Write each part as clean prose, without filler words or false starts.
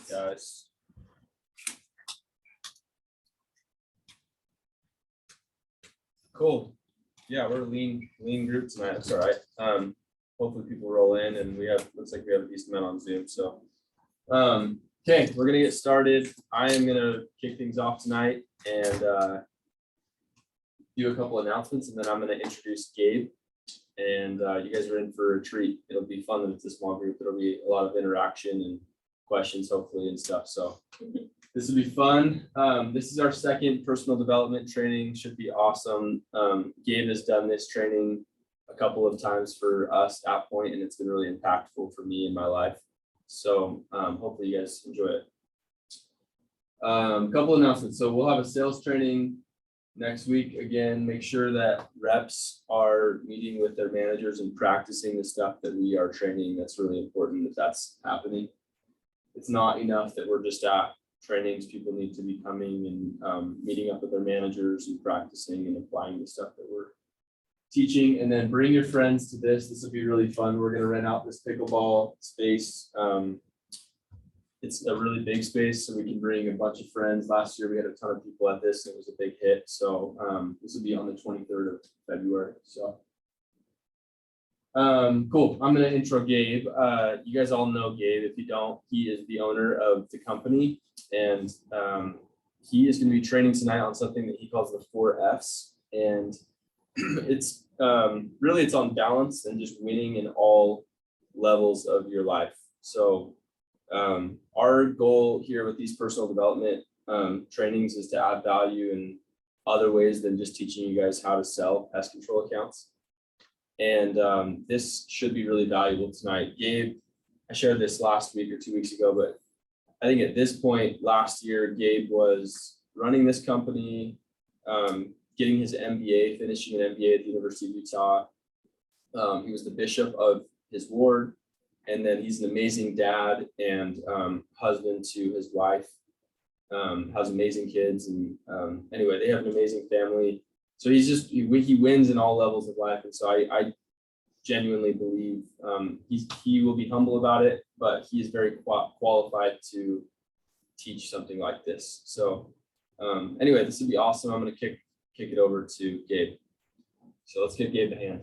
guys. Cool. Yeah, we're a lean group tonight. That's all right. Hopefully people roll in, and looks like we have a decent amount on Zoom. So, okay, we're gonna get started. I am gonna kick things off tonight and do a couple announcements, and then I'm gonna introduce Gabe. And you guys are in for a treat. It'll be fun that it's a small group. There'll be a lot of interaction and questions, hopefully, and stuff. So this will be fun. This is our second personal development training. Should be awesome. Gabe has done this training a couple of times for us at Point, and it's been really impactful for me in my life. So hopefully you guys enjoy it. A couple of announcements. So we'll have a sales training next week. Again, make sure that reps are meeting with their managers and practicing the stuff that we are training. That's really important that that's happening. It's not enough that we're just at trainings. People need to be coming and meeting up with their managers and practicing and applying the stuff that we're teaching. And then bring your friends to this. This will be really fun. We're going to rent out this pickleball space. It's a really big space, so we can bring a bunch of friends. Last year we had a ton of people at this, and it was a big hit. So this will be on the 23rd of February. So cool. I'm going to intro Gabe. You guys all know Gabe. If you don't, he is the owner of the company, and he is going to be training tonight on something that he calls the 4 Fs. And it's really, it's on balance and just winning in all levels of your life. So our goal here with these personal development trainings is to add value in other ways than just teaching you guys how to sell pest control accounts. And this should be really valuable tonight. Gabe, I shared this last week or 2 weeks ago, but I think at this point last year, Gabe was running this company, getting his MBA, finishing an MBA at the University of Utah. He was the bishop of his ward. And then he's an amazing dad and husband to his wife, has amazing kids. And anyway, they have an amazing family. So he wins in all levels of life. And so I genuinely believe he will be humble about it, but he's very qualified to teach something like this. So anyway, this would be awesome. I'm going to kick it over to Gabe. So let's give Gabe a hand.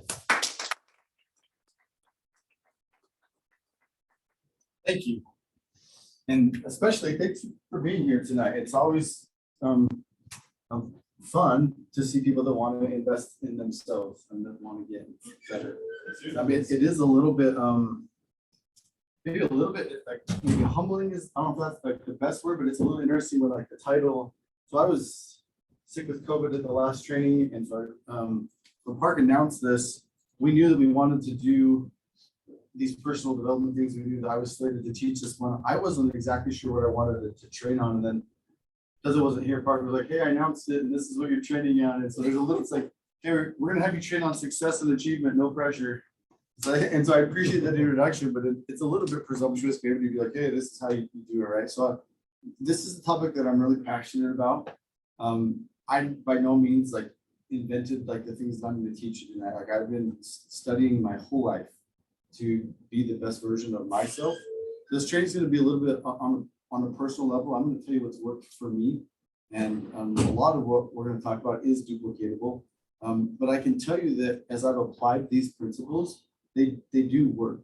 Thank you. And especially thanks for being here tonight. It's always fun to see people that want to invest in themselves and that want to get better. I mean, it is a little bit, maybe a little bit like maybe humbling is, I don't know if that's like the best word, but it's a little interesting with like the title. So I was sick with COVID at the last training. And so when Park announced this, we knew that we wanted to do these personal development things. We knew that I was slated to teach this one. I wasn't exactly sure what I wanted to train on. And then because it wasn't here, Parker was like, hey, I announced it and this is what you're training on. And so there's a little, it's like, hey, we're going to have you train on success and achievement, no pressure. So I appreciate that introduction, but it's a little bit presumptuous maybe to be like, hey, this is how you do it, right? So this is a topic that I'm really passionate about. I by no means like invented like the things that I'm going to teach you tonight. Like I've been studying my whole life to be the best version of myself. This training is going to be a little bit on a personal level. I'm going to tell you what's worked for me. And a lot of what we're going to talk about is duplicatable. But I can tell you that as I've applied these principles, they do work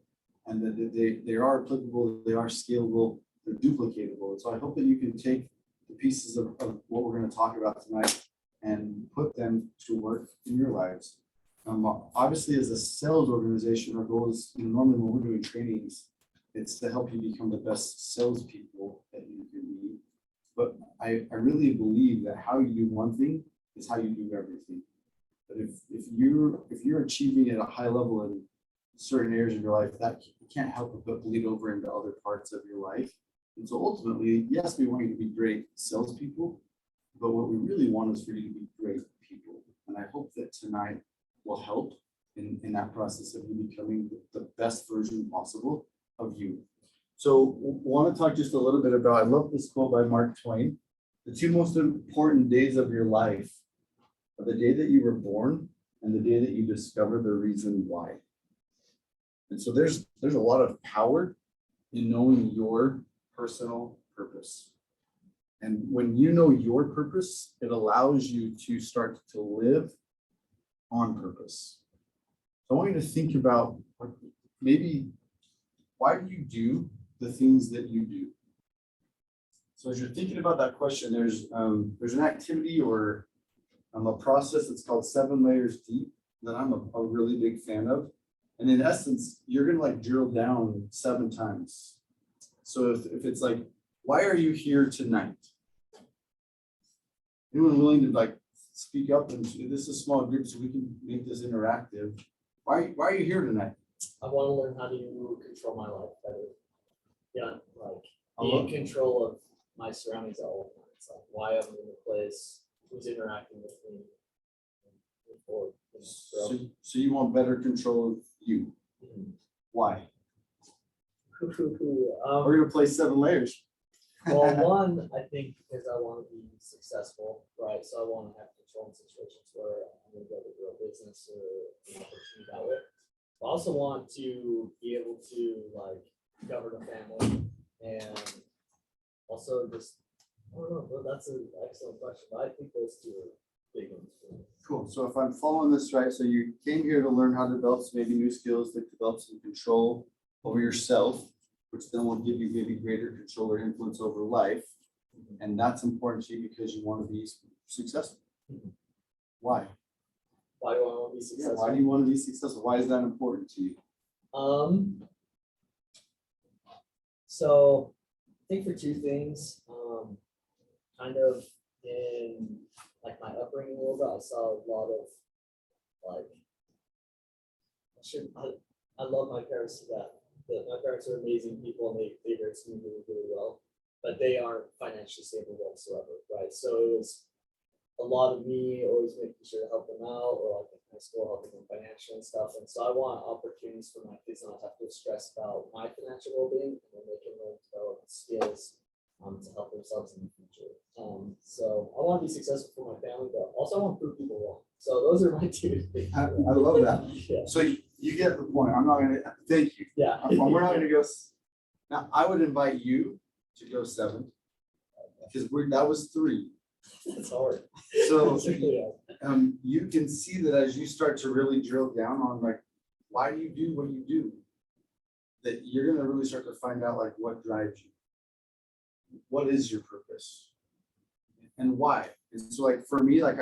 and that they are applicable, they are scalable, they're duplicatable. And so I hope that you can take the pieces of what we're going to talk about tonight and put them to work in your lives. Obviously, as a sales organization, our goal is, normally when we're doing trainings, it's to help you become the best salespeople that you can be. But I really believe that how you do one thing is how you do everything. But if you're achieving at a high level in certain areas of your life, that can't help but bleed over into other parts of your life. And so ultimately, yes, we want you to be great salespeople, but what we really want is for you to be great people. And I hope that tonight will help in that process of you becoming the best version possible of you. So want to talk just a little bit about, I love this quote by Mark Twain. The two most important days of your life are the day that you were born and the day that you discover the reason why. And so there's a lot of power in knowing your personal purpose. And when you know your purpose, it allows you to start to live on purpose. So I want you to think about maybe why do you do the things that you do? So as you're thinking about that question, there's an activity or a process that's called 7 layers deep that I'm a really big fan of. And in essence, you're gonna like drill down 7 times. So if it's like, why are you here tonight? Anyone willing to like speak up, and this is a small group so we can make this interactive. Why are you here tonight? I want to learn how to control my life better. Yeah, like I be in love it. control of my surroundings at all times. Like why I'm in the place, who's interacting with me. So you want better control of you. Why? We're gonna play 7 layers. Well, one, I think because I want to be successful, right? So I want to have control in situations where I'm going to build a real business or an opportunity that way. I also want to be able to like govern a family and also just, I don't know, but that's an excellent question. But I think those 2 are big ones for me. Cool. So if I'm following this right, so you came here to learn how to develop some maybe new skills that develop some control over yourself, which then will give you maybe greater control or influence over life. And that's important to you because you want to be successful. Why? Why do I want to be Yeah, successful? why do you want to be successful? Why is that important to you? So I think for 2 things, kind of in like my upbringing a little bit, I saw a lot of like, I love my parents to death. My parents are amazing people and they raised me really, really well, but they aren't financially stable whatsoever, right? So it was a lot of me always making sure to help them out, or like in high school helping them financially and stuff. And so I want opportunities for my kids not to have to stress about my financial well-being, and then they can learn to develop skills to help themselves in the future. So I want to be successful for my family, but also I want to prove people wrong. So those are my 2 things. I love that. Yeah. So you get the point. I'm not gonna, thank you. Yeah. We're not gonna go. Now, I would invite you to go 7, because that was 3. It's hard. So Yeah. you can see that as you start to really drill down on like, why do you do what you do? That you're gonna really start to find out like what drives you. What is your purpose? And why? And so like for me, like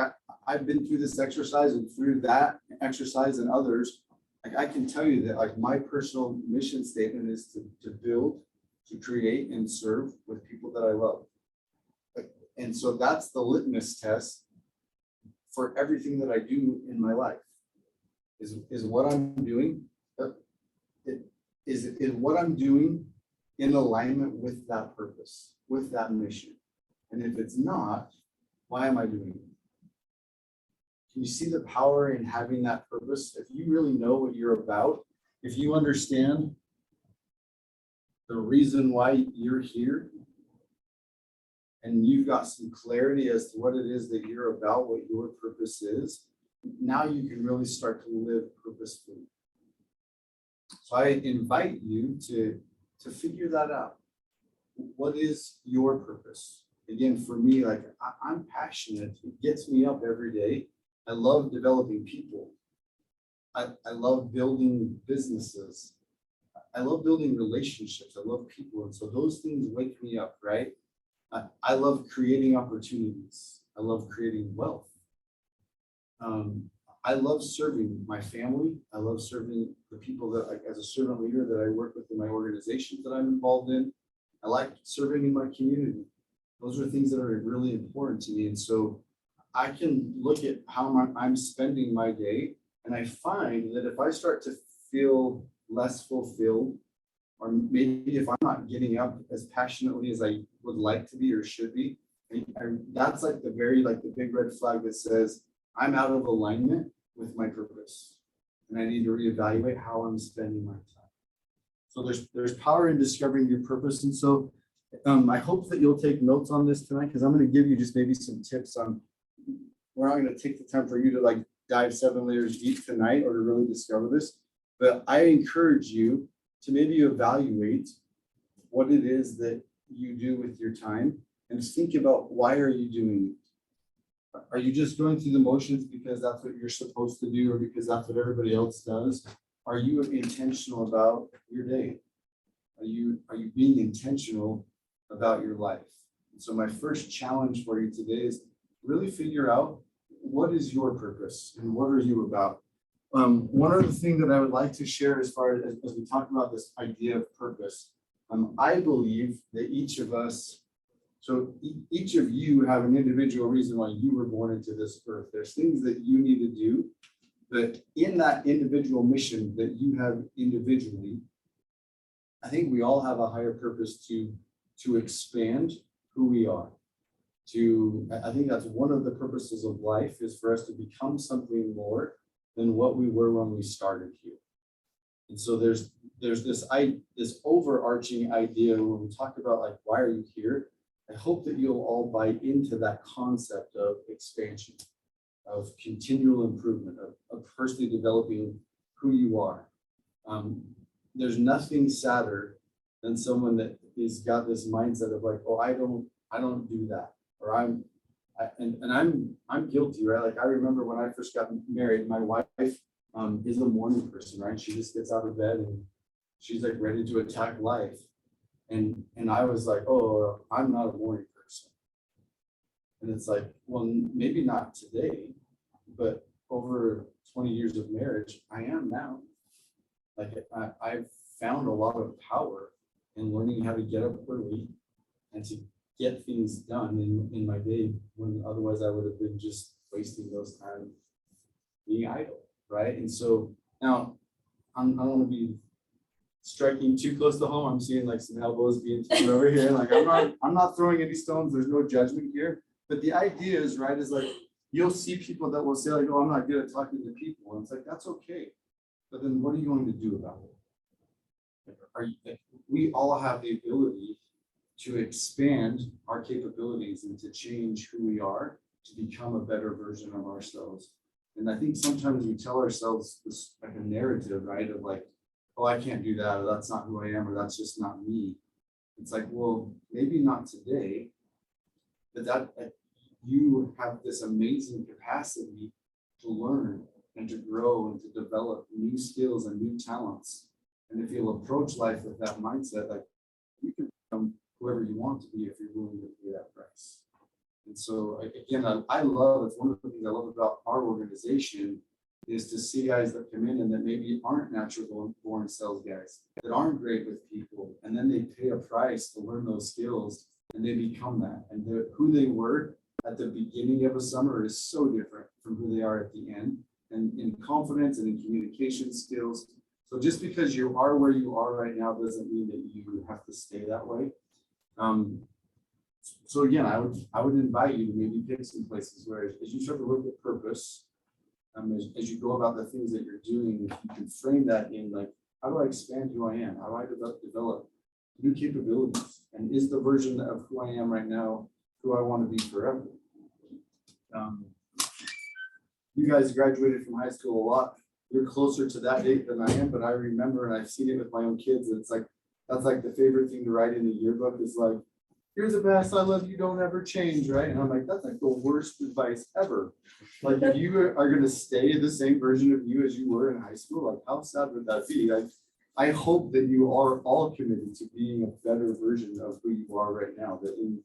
I've been through this exercise, and through that exercise and others, like I can tell you that like my personal mission statement is to build, to create, and serve with people that I love. And so that's the litmus test for everything that I do in my life. Is what I'm doing, is what I'm doing in alignment with that purpose, with that mission? And if it's not, why am I doing it? Can you see the power in having that purpose? If you really know what you're about, if you understand the reason why you're here, and you've got some clarity as to what it is that you're about, what your purpose is, now you can really start to live purposefully. So I invite you to figure that out. What is your purpose? Again, for me, like I'm passionate. It gets me up every day. I love developing people. I love building businesses. I love building relationships. I love people. And so those things wake me up, right? I love creating opportunities. I love creating wealth. I love serving my family. I love serving the people that, like, as a servant leader that I work with in my organizations that I'm involved in. I like serving in my community. Those are things that are really important to me. And so I can look at how I'm spending my day, and I find that if I start to feel less fulfilled, or maybe if I'm not getting up as passionately as I would like to be or should be, that's like the big red flag that says I'm out of alignment with my purpose, and I need to reevaluate how I'm spending my time. So there's power in discovering your purpose. And so I hope that you'll take notes on this tonight, because I'm going to give you just maybe some tips on, we're not going to take the time for you to like dive 7 layers deep tonight or to really discover this, but I encourage you to maybe evaluate what it is that you do with your time and think about why are you doing it? Are you just going through the motions because that's what you're supposed to do or because that's what everybody else does? Are you intentional about your day? Are you being intentional about your life? And so my first challenge for you today is really figure out what is your purpose and what are you about? One other thing that I would like to share as far as we talk about this idea of purpose, I believe that each of us, so each of you have an individual reason why you were born into this earth. There's things that you need to do, but in that individual mission that you have individually, I think we all have a higher purpose to expand who we are. I think that's one of the purposes of life is for us to become something more than what we were when we started here. And so there's this overarching idea when we talk about like, why are you here? I hope that you'll all buy into that concept of expansion, of continual improvement, of personally developing who you are. There's nothing sadder than someone that has got this mindset of like, oh, I don't do that, or I'm guilty, right? Like I remember when I first got married, my wife is a morning person, right? She just gets out of bed and she's like ready to attack life. And I was like, oh, I'm not a morning person. And it's like, well, maybe not today, but over 20 years of marriage, I am now. Like I've found a lot of power in learning how to get up early and to get things done in my day when otherwise I would have been just wasting those time being idle, right? And so now I don't want to be striking too close to home. I'm seeing like some elbows being thrown over here. Like I'm not throwing any stones. There's no judgment here. But the idea is, right, is like you'll see people that will say like, oh, I'm not good at talking to people. And it's like, that's okay. But then what are you going to do about it? We all have the ability to expand our capabilities and to change who we are, to become a better version of ourselves. And I think sometimes we tell ourselves this like a narrative, right, of like, oh, I can't do that, or that's not who I am, or that's just not me. It's like, well, maybe not today, but that you have this amazing capacity to learn and to grow and to develop new skills and new talents. And if you'll approach life with that mindset, like you can become whoever you want to be if you're willing to pay that price. And so again, I love, it's one of the things I love about our organization is to see guys that come in and that maybe aren't natural born sales guys, that aren't great with people, and then they pay a price to learn those skills and they become that. And who they were at the beginning of a summer is so different from who they are at the end, and in confidence and in communication skills. So just because you are where you are right now doesn't mean that you have to stay that way. So again, I would invite you to maybe pick some places where as you start to look at purpose, as you go about the things that you're doing, if you can frame that in like, how do I expand who I am? How do I develop new capabilities? And is the version of who I am right now who I want to be forever? You guys graduated from high school a lot. You're closer to that date than I am, but I remember, and I've seen it with my own kids, and it's like, that's like the favorite thing to write in the yearbook is like, here's a best, I love you, don't ever change, right? And I'm like, that's like the worst advice ever. Like if you are going to stay the same version of you as you were in high school, like how sad would that be? Like, I hope that you are all committed to being a better version of who you are right now, that in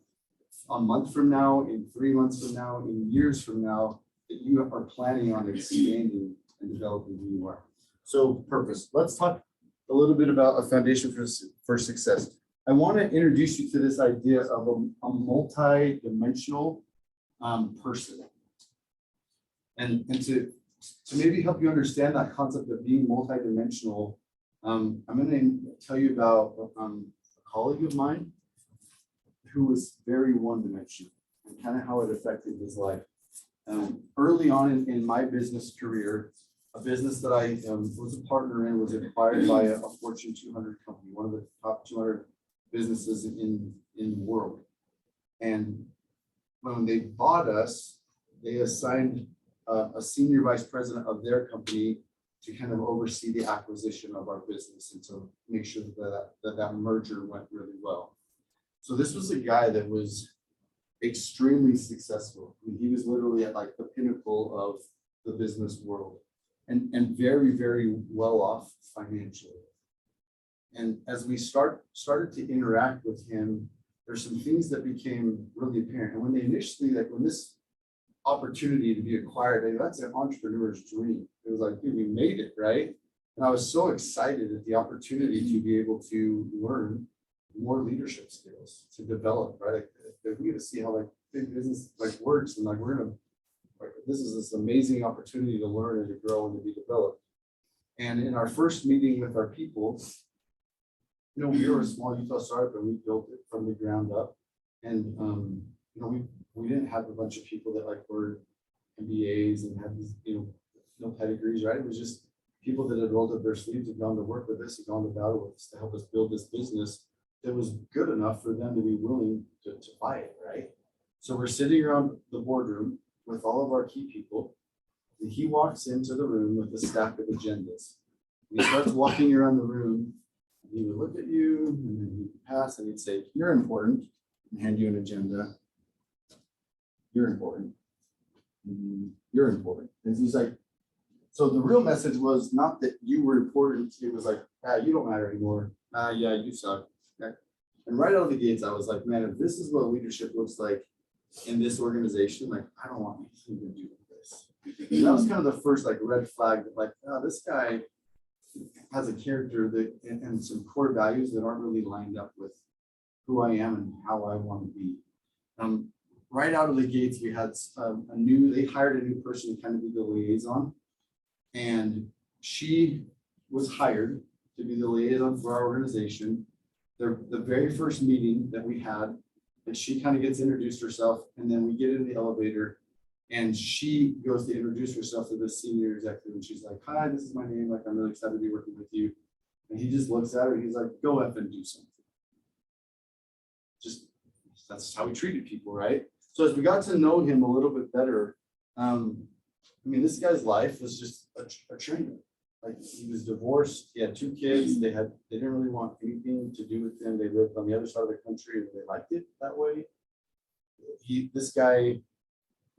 a month from now, in 3 months from now, in years from now, that you are planning on expanding and developing who you are. So purpose, let's talk a little bit about a foundation for success. I want to introduce you to this idea of a multi-dimensional person. And to maybe help you understand that concept of being multi-dimensional, I'm going to tell you about a colleague of mine who was very one-dimensional and kind of how it affected his life. Early on in my business career, a business that I was a partner in was acquired by a Fortune 200 company, one of the top 200 businesses in the world. And when they bought us, they assigned a senior vice president of their company to kind of oversee the acquisition of our business and to make sure that merger went really well. So this was a guy that was extremely successful. I mean, he was literally at like the pinnacle of the business world and very, very well off financially. And as we started to interact with him, there's some things that became really apparent. And when they initially, like when this opportunity to be acquired, and that's an entrepreneur's dream. It was like, dude, we made it, right? And I was so excited at the opportunity to be able to learn more leadership skills, to develop, right? Like, we get to see how like big business like works, and like we're gonna, like, this is this amazing opportunity to learn and to grow and to be developed. And in our first meeting with our people, you know, we were a small Utah startup and we built it from the ground up. And you know, we didn't have a bunch of people that like were MBAs and had these, you know, no pedigrees, right? It was just people that had rolled up their sleeves and gone to work with us and gone to battle with us to help us build this business that was good enough for them to be willing to buy it, right? So we're sitting around the boardroom with all of our key people, and he walks into the room with a stack of agendas. And he starts walking around the room, and he would look at you, and then he'd pass, and he'd say, "You're important," and hand you an agenda. "You're important. You're important." And he's like, so the real message was not that you were important. It was like, you don't matter anymore. Yeah, you suck. Okay. And right out of the gates, I was like, man, if this is what leadership looks like in this organization, like, I don't want anything to do with this. And that was kind of the first like red flag that like, this guy has a character that and some core values that aren't really lined up with who I am and how I want to be. Right out of the gates, we had they hired a new person to kind of be the liaison. And she was hired to be the liaison for our organization. The very first meeting that we had, and she kind of gets introduced herself, and then we get in the elevator, and she goes to introduce herself to the senior executive, and she's like, "Hi, this is my name. Like, I'm really excited to be working with you." And he just looks at her, and he's like, "Go up and do something." Just that's how we treated people, right? So as we got to know him a little bit better, I mean, this guy's life was just a train. Like, he was divorced, he had 2 kids, they didn't really want anything to do with him. They lived on the other side of the country and they liked it that way. This guy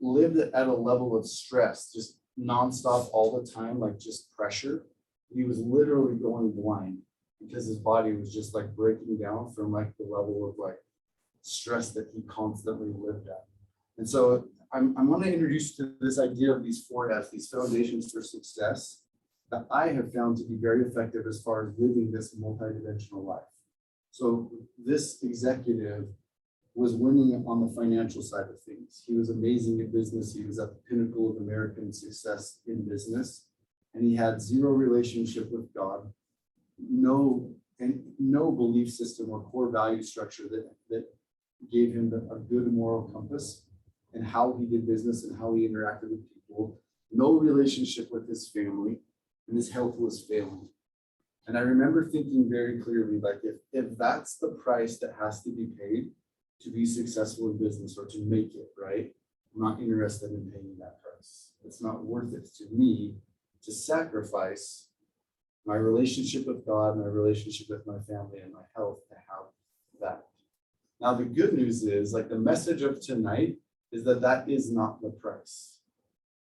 lived at a level of stress, just nonstop all the time, like just pressure. He was literally going blind because his body was just like breaking down from like the level of like stress that he constantly lived at. And so I'm going to introduce you to this idea of these 4 F's, these foundations for success that I have found to be very effective as far as living this multidimensional life. So this executive was winning on the financial side of things. He was amazing at business. He was at the pinnacle of American success in business, and he had 0 relationship with God, no belief system or core value structure that gave him a good moral compass and how he did business and how he interacted with people, no relationship with his family, and his health was failing. And I remember thinking very clearly, like, if that's the price that has to be paid to be successful in business or to make it, right? I'm not interested in paying that price. It's not worth it to me to sacrifice my relationship with God, my relationship with my family, and my health to have that. Now, the good news is, like, the message of tonight is that is not the price.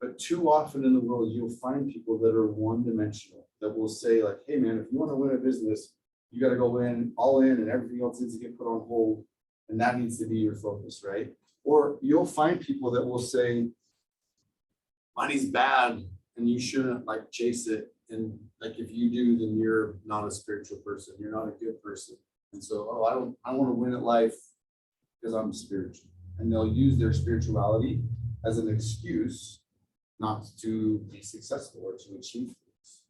But too often in the world, you'll find people that are one-dimensional, that will say like, hey man, if you want to win a business, you got to go in, all in, and everything else needs to get put on hold. And that needs to be your focus, right? Or you'll find people that will say, money's bad and you shouldn't like chase it. And like, if you do, then you're not a spiritual person. You're not a good person. And so, I don't want to win at life because I'm spiritual. And they'll use their spirituality as an excuse not to be successful or to achieve things.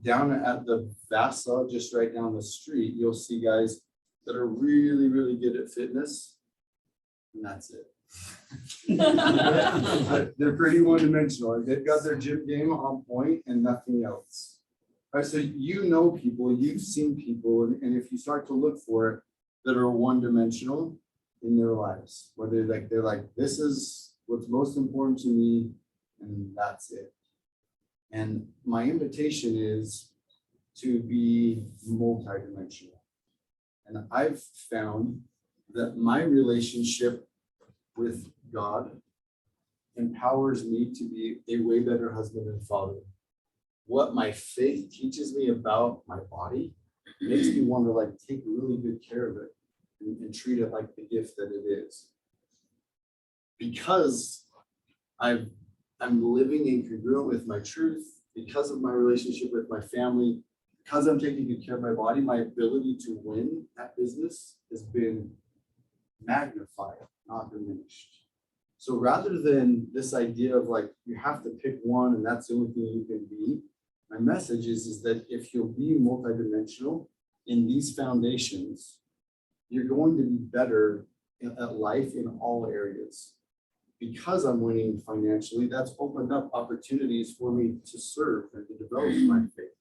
Down at the Vasa, just right down the street, you'll see guys that are really, really good at fitness, and that's it. They're pretty one-dimensional. They've got their gym game on point and nothing else. All right, so you know people, you've seen people, and if you start to look for it, that are one-dimensional in their lives, where they're like, this is what's most important to me, and that's it. And my invitation is to be multidimensional. And I've found that my relationship with God empowers me to be a way better husband and father. What my faith teaches me about my body makes me want to like take really good care of it and treat it like the gift that it is. Because I'm living incongruent with my truth, because of my relationship with my family, because I'm taking good care of my body, my ability to win at business has been magnified, not diminished. So rather than this idea of like, you have to pick one and that's the only thing you can be, my message is that if you'll be multidimensional in these foundations, you're going to be better at life in all areas. Because I'm winning financially, that's opened up opportunities for me to serve and to develop my faith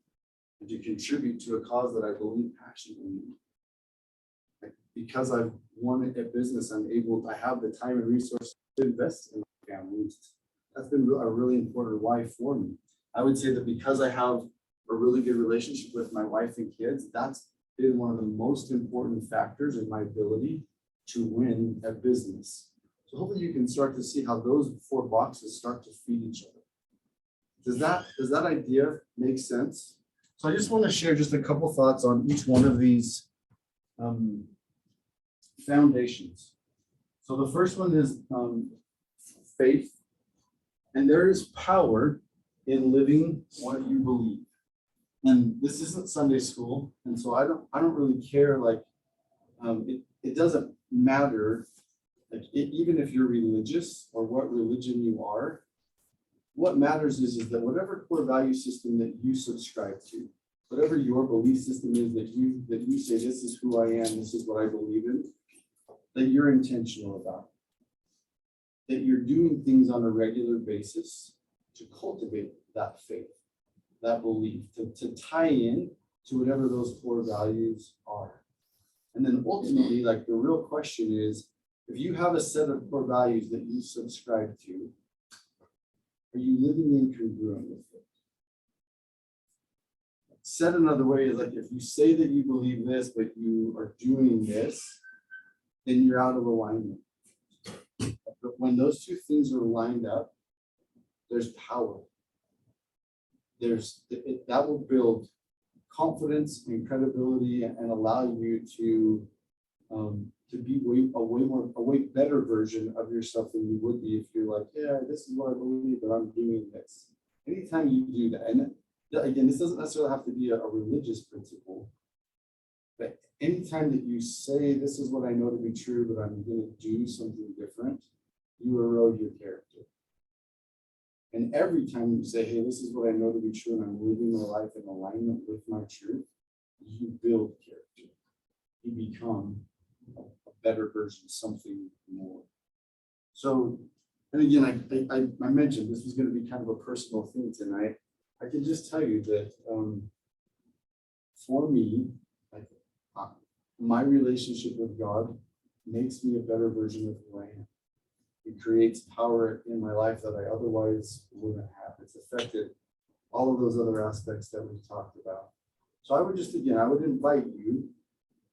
and to contribute to a cause that I believe passionately in. Like, because I've won a business, I have the time and resources to invest in my family. That's been a really important why for me. I would say that because I have a really good relationship with my wife and kids, that's been one of the most important factors in my ability to win at business. So hopefully you can start to see how those four boxes start to feed each other. Does that idea make sense? So I just want to share just a couple thoughts on each one of these foundations. So the first one is faith, and there is power in living what you believe. And this isn't Sunday school, and so I don't really care. Like it doesn't matter. Like even if you're religious or what religion you are, what matters is that whatever core value system that you subscribe to, whatever your belief system is that you say, this is who I am, this is what I believe in, that you're intentional about, that you're doing things on a regular basis to cultivate that faith, that belief, to tie in to whatever those core values are. And then ultimately, like the real question is, if you have a set of core values that you subscribe to, are you living incongruent with it? Said another way is like, if you say that you believe this, but you are doing this, then you're out of alignment. But when those two things are lined up, there's power. That will build confidence and credibility and allow you to be a way better version of yourself than you would be if you're like, yeah, this is what I believe, but I'm doing this. Anytime you do that, and again, this doesn't necessarily have to be a religious principle, but anytime that you say, this is what I know to be true, but I'm going to do something different, you erode your character. And every time you say, hey, this is what I know to be true, and I'm living my life in alignment with my truth, you build character. You become a better version, something more. So, and again, I mentioned this was going to be kind of a personal thing tonight. I can just tell you that for me, my relationship with God makes me a better version of who I am. It creates power in my life that I otherwise wouldn't have. It's affected all of those other aspects that we've talked about. So I would invite you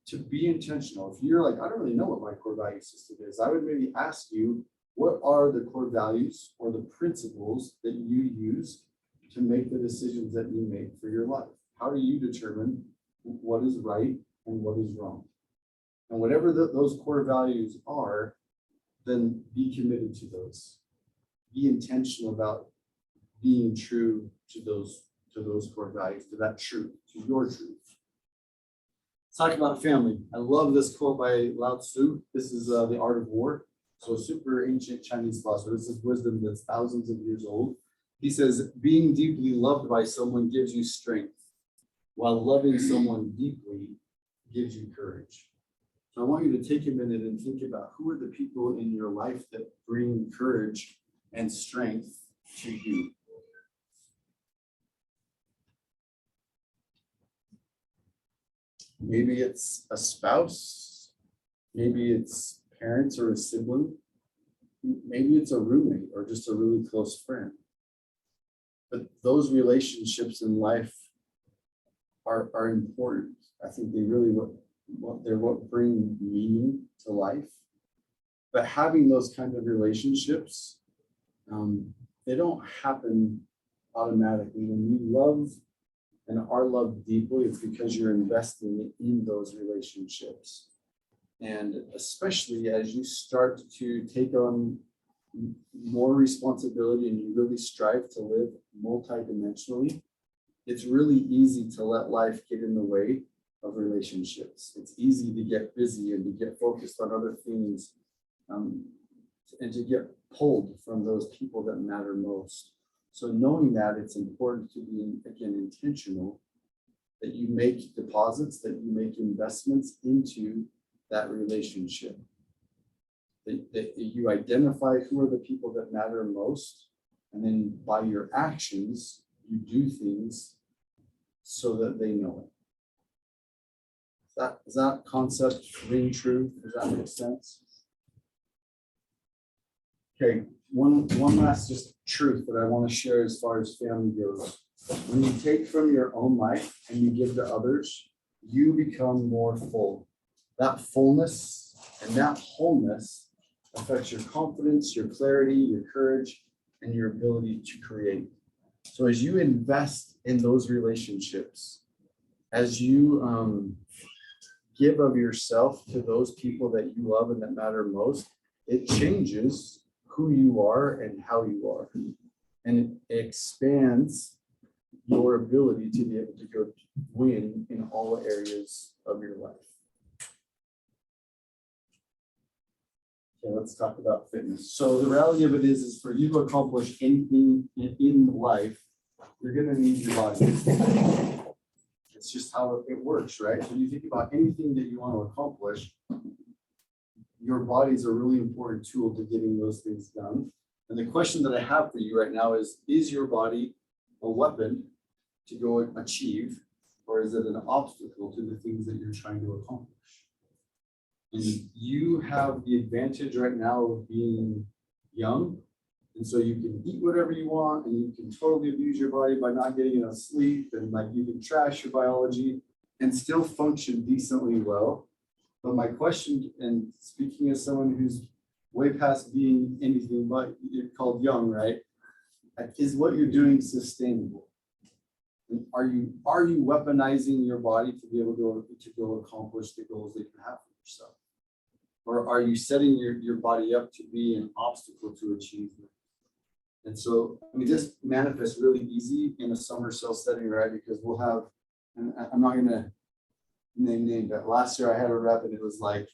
to be intentional. If you're like, I don't really know what my core value system is, I would maybe ask you, what are the core values or the principles that you use to make the decisions that you make for your life? How do you determine what is right and what is wrong? And whatever those core values are, then be committed to those. Be intentional about being true to those core values, to that truth, to your truth. Let's talk about family. I love this quote by Lao Tzu. This is The Art of War. So super ancient Chinese philosopher. This is wisdom that's thousands of years old. He says, being deeply loved by someone gives you strength, while loving someone deeply gives you courage. So I want you to take a minute and think about who are the people in your life that bring courage and strength to you. Maybe it's a spouse, maybe it's parents or a sibling, maybe it's a roommate or just a really close friend. But those relationships in life are important. I think they really what bring meaning to life. But having those kind of relationships, they don't happen automatically. When you love and are loved deeply, it's because you're investing in those relationships. And especially as you start to take on more responsibility and you really strive to live multidimensionally, it's really easy to let life get in the way of relationships. It's easy to get busy and to get focused on other things, and to get pulled from those people that matter most. So knowing that, it's important to be, again, intentional, that you make deposits, that you make investments into that relationship, that you identify who are the people that matter most, and then by your actions, you do things so that they know it. Does that concept ring true? Does that make sense? Okay, one last just truth that I want to share as far as family goes. When you take from your own life and you give to others, you become more full. That fullness and that wholeness affects your confidence, your clarity, your courage, and your ability to create. So as you invest in those relationships, as you give of yourself to those people that you love and that matter most, it changes who you are and how you are. And it expands your ability to be able to go win in all areas of your life. Okay, let's talk about fitness. So the reality of it is for you to accomplish anything in life, you're going to need your body. It's just how it works, right? When you think about anything that you want to accomplish, your body is a really important tool to getting those things done. And the question that I have for you right now is your body a weapon to go and achieve, or is it an obstacle to the things that you're trying to accomplish? And you have the advantage right now of being young. And so you can eat whatever you want, and you can totally abuse your body by not getting enough sleep, and like you can trash your biology and still function decently well. But my question, and speaking as someone who's way past being anything but you're called young, right? Is what you're doing sustainable? And are you weaponizing your body to be able to go accomplish the goals that you have for yourself? Or are you setting your body up to be an obstacle to achievement? And so, I mean, this manifests really easy in a summer cell setting, right? Because we'll have, and I'm not going to name, but last year I had a rep and it was like,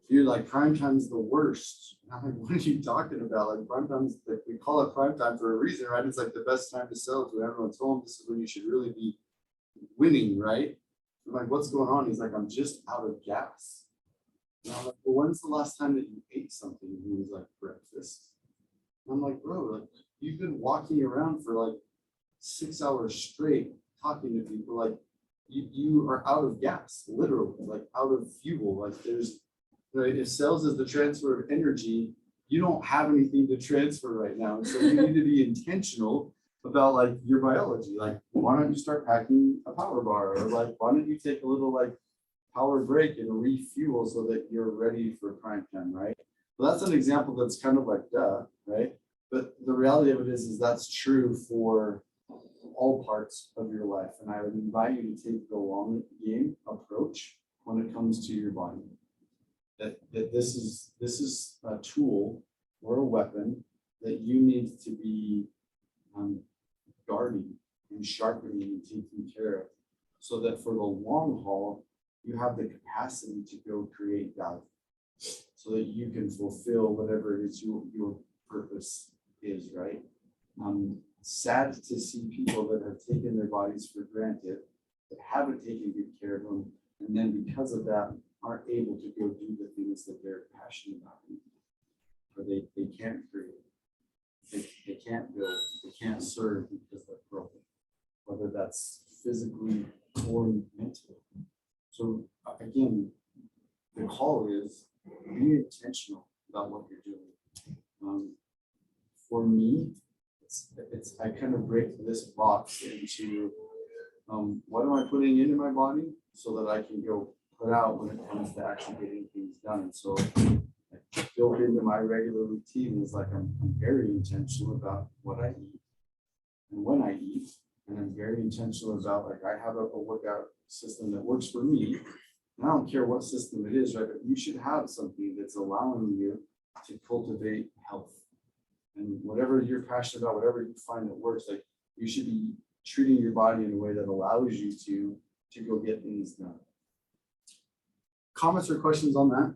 dude, like prime time's the worst. And I'm like, what are you talking about? Like prime time's, like we call it prime time for a reason, right? It's like the best time to sell it to everyone's home. This is when you should really be winning, right? I'm like, what's going on? He's like, I'm just out of gas. And I'm like, well, when's the last time that you ate something? And he was like, breakfast. And I'm like, bro, like you've been walking around for like 6 hours straight talking to people, like you are out of gas, literally, like out of fuel. Like there's, right, if sales is the transfer of energy, you don't have anything to transfer right now. And so you need to be intentional about like your biology. Like, why don't you start packing a power bar? Or like, why don't you take a little like power break and refuel so that you're ready for prime time, right? Well, that's an example that's kind of like duh, right? But the reality of it is that's true for all parts of your life. And I would invite you to take the long game approach when it comes to your body. That this is a tool or a weapon that you need to be guarding and sharpening and taking care of, so that for the long haul, you have the capacity to go create value, so that you can fulfill whatever it is your purpose is, right? Sad to see people that have taken their bodies for granted, that haven't taken good care of them, and then because of that, aren't able to go do the things that they're passionate about, or they can't create, they can't build, they can't serve because they're broken, whether that's physically or mentally. So again, the call is be intentional about what you're doing. For me, it's I kind of break this box into what am I putting into my body so that I can go put out when it comes to actually getting things done. And so built into my regular routine is like I'm very intentional about what I eat and when I eat. And I'm very intentional about like I have a workout system that works for me. And I don't care what system it is, right? But you should have something that's allowing you to cultivate health. And whatever you're passionate about, whatever you find that works, like you should be treating your body in a way that allows you to go get things done. Comments or questions on that?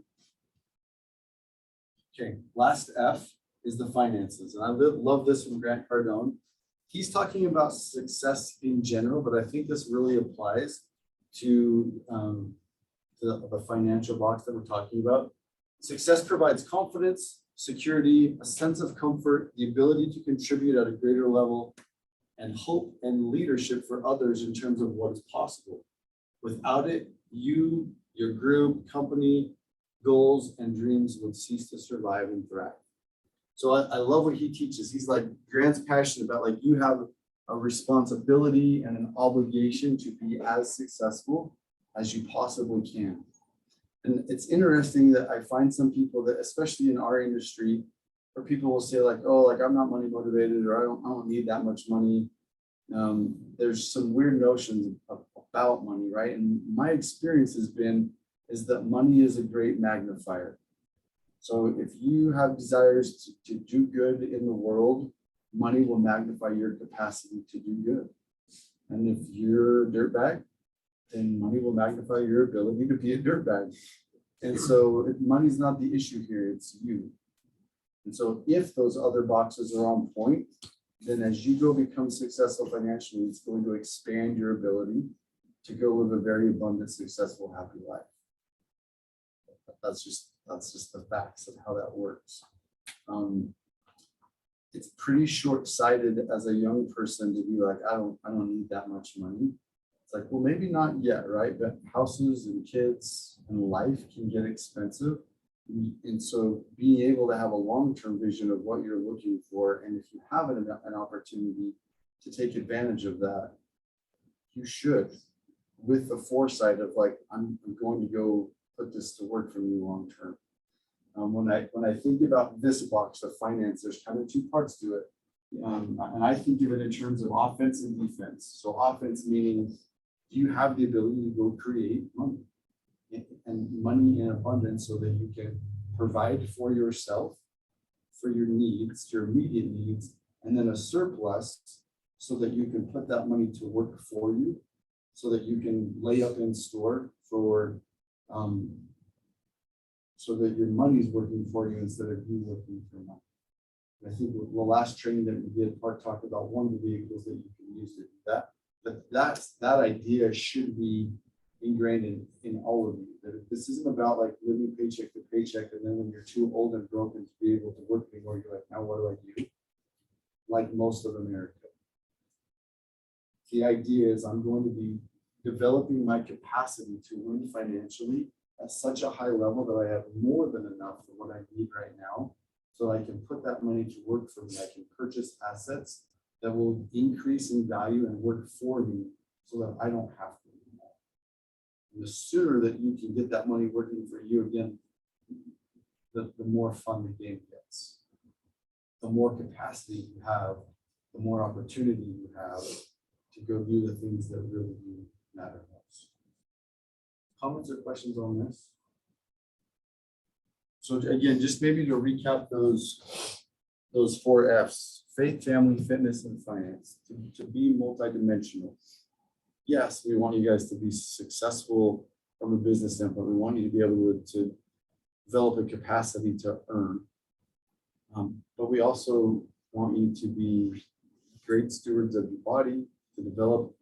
Okay, last F is the finances. And I love this from Grant Cardone. He's talking about success in general, but I think this really applies to the financial box that we're talking about. Success provides confidence, security, a sense of comfort, the ability to contribute at a greater level, and hope and leadership for others in terms of what is possible. Without it, you, your group, company, goals, and dreams would cease to survive and thrive. So I love what he teaches. He's like, Grant's passionate about like you have a responsibility and an obligation to be as successful as you possibly can. And it's interesting that I find some people that, especially in our industry, where people will say like, oh, like I'm not money motivated, or I don't need that much money. There's some weird notions about money, right? And my experience has been is that money is a great magnifier. So if you have desires to do good in the world, money will magnify your capacity to do good. And if you're a dirtbag, then money will magnify your ability to be a dirtbag. And so money's not the issue here, it's you. And so if those other boxes are on point, then as you go become successful financially, it's going to expand your ability to go live a very abundant, successful, happy life. That's just the facts of how that works. It's pretty short-sighted as a young person to be like, I don't need that much money. It's like, well, maybe not yet, right? But houses and kids and life can get expensive. And so being able to have a long-term vision of what you're looking for, and if you have an opportunity to take advantage of that, you should, with the foresight of like, I'm going to go put this to work for me long-term. When I think about this box of finance, there's kind of two parts to it. And I think of it in terms of offense and defense. So offense meaning you have the ability to go create money and money in abundance so that you can provide for yourself, for your needs, your immediate needs, and then a surplus so that you can put that money to work for you, so that you can lay up in store for so that your money's working for you instead of you working for money. And I think the last training that we did, Park talked about one of the vehicles that you can use to do that. But that idea should be ingrained in all of you. That this isn't about like living paycheck to paycheck, and then when you're too old and broken to be able to work anymore, you're like, now what do I do? Like most of America. The idea is I'm going to be developing my capacity to win financially at such a high level that I have more than enough for what I need right now, so I can put that money to work for me. I can purchase assets that will increase in value and work for me so that I don't have to anymore. And the sooner that you can get that money working for you again, the more fun the game gets. The more capacity you have, the more opportunity you have to go do the things that really do matter most. Comments or questions on this? So again, just maybe to recap those 4 F's: faith, family, fitness, and finance. To be multidimensional. Yes, we want you guys to be successful from a business standpoint. We want you to be able to develop a capacity to earn. But we also want you to be great stewards of your body, to develop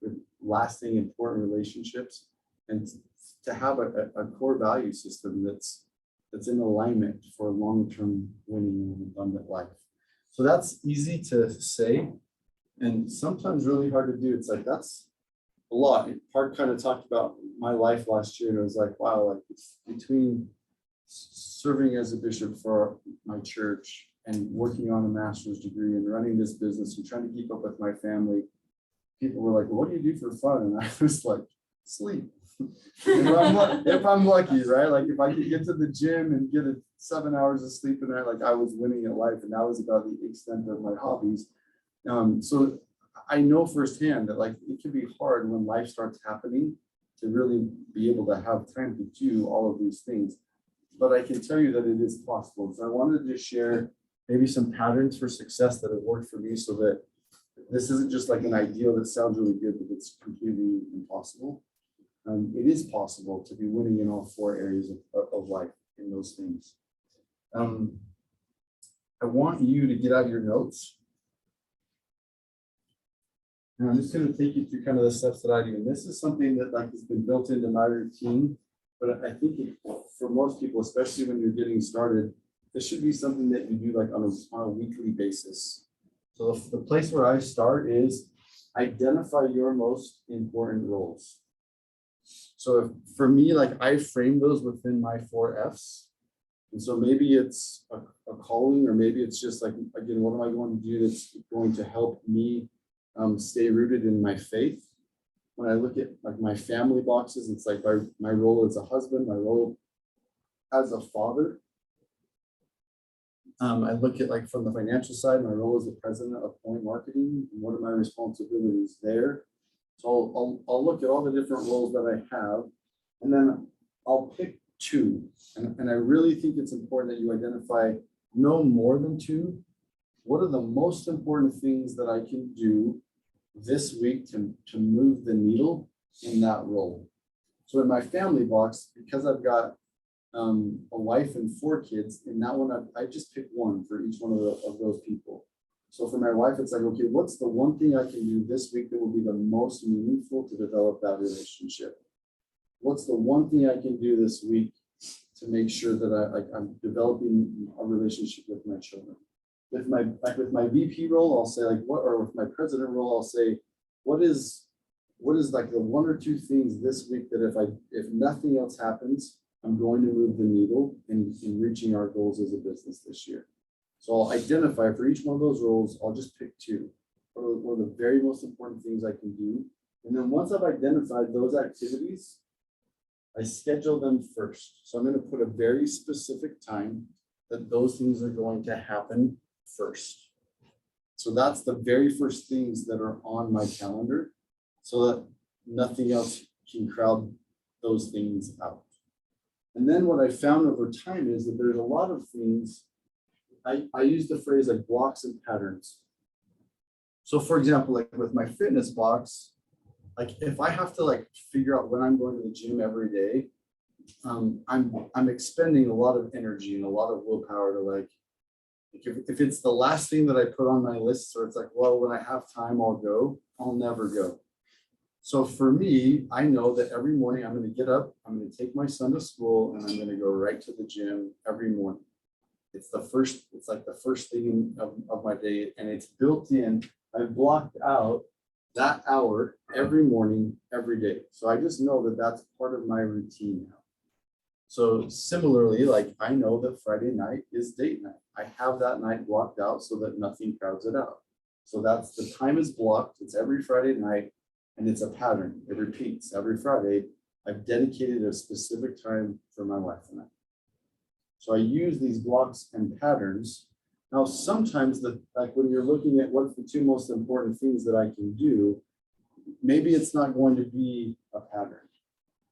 lasting, important relationships, and to have a core value system that's in alignment for a long-term winning and abundant life. So that's easy to say and sometimes really hard to do. It's like, that's a lot. Park kind of talked about my life last year, and it was like, wow, like it's between serving as a bishop for my church and working on a master's degree and running this business and trying to keep up with my family. People were like, well, what do you do for fun? And I was like, sleep. If I'm lucky, right? Like if I could get to the gym and get 7 hours of sleep a night, like I was winning at life, and that was about the extent of my hobbies. So I know firsthand that like it can be hard when life starts happening to really be able to have time to do all of these things. But I can tell you that it is possible. So I wanted to just share maybe some patterns for success that have worked for me, so that this isn't just like an ideal that sounds really good, but it's completely impossible. It is possible to be winning in all 4 areas of life in those things. I want you to get out your notes. And I'm just going to take you through kind of the steps that I do. And this is something that like has been built into my routine, but I think for most people, especially when you're getting started, this should be something that you do like on a weekly basis. So the place where I start is identify your most important roles. So for me, like I frame those within my 4 F's. And so maybe it's a calling, or maybe it's just like, again, what am I going to do that's going to help me stay rooted in my faith? When I look at like my family boxes, it's like my role as a husband, my role as a father. I look at like from the financial side, my role as the president of Point Marketing, and what are my responsibilities there? So I'll look at all the different roles that I have, and then I'll pick 2. And I really think it's important that you identify no more than 2. What are the most important things that I can do this week to move the needle in that role? So in my family box, because I've got a wife and 4 kids, in that one, I just pick 1 for each one of those people. So for my wife, it's like, okay, what's the one thing I can do this week that will be the most meaningful to develop that relationship? What's the one thing I can do this week to make sure that I'm developing a relationship with my children? With my VP role, I'll say like what, or with my president role, I'll say, what is like the 1 or 2 things this week that if nothing else happens, I'm going to move the needle in reaching our goals as a business this year. So I'll identify for each one of those roles, I'll just pick 2. What are the very most important things I can do? And then once I've identified those activities, I schedule them first. So I'm going to put a very specific time that those things are going to happen first. So that's the very first things that are on my calendar, so that nothing else can crowd those things out. And then what I found over time is that there's a lot of things, I use the phrase like blocks and patterns. So for example, like with my fitness box, like if I have to like figure out when I'm going to the gym every day, I'm expending a lot of energy and a lot of willpower to like if it's the last thing that I put on my list, or it's like, well, when I have time, I'll go, I'll never go. So for me, I know that every morning I'm going to get up, I'm going to take my son to school, and I'm going to go right to the gym every morning. It's like the first thing of my day, and it's built in. I've blocked out that hour every morning, every day. So I just know that that's part of my routine now. So similarly, like I know that Friday night is date night. I have that night blocked out so that nothing crowds it out. So that's the time is blocked. It's every Friday night, and it's a pattern. It repeats every Friday. I've dedicated a specific time for my wife and I. So I use these blocks and patterns. Now, sometimes like when you're looking at what's the 2 most important things that I can do, maybe it's not going to be a pattern.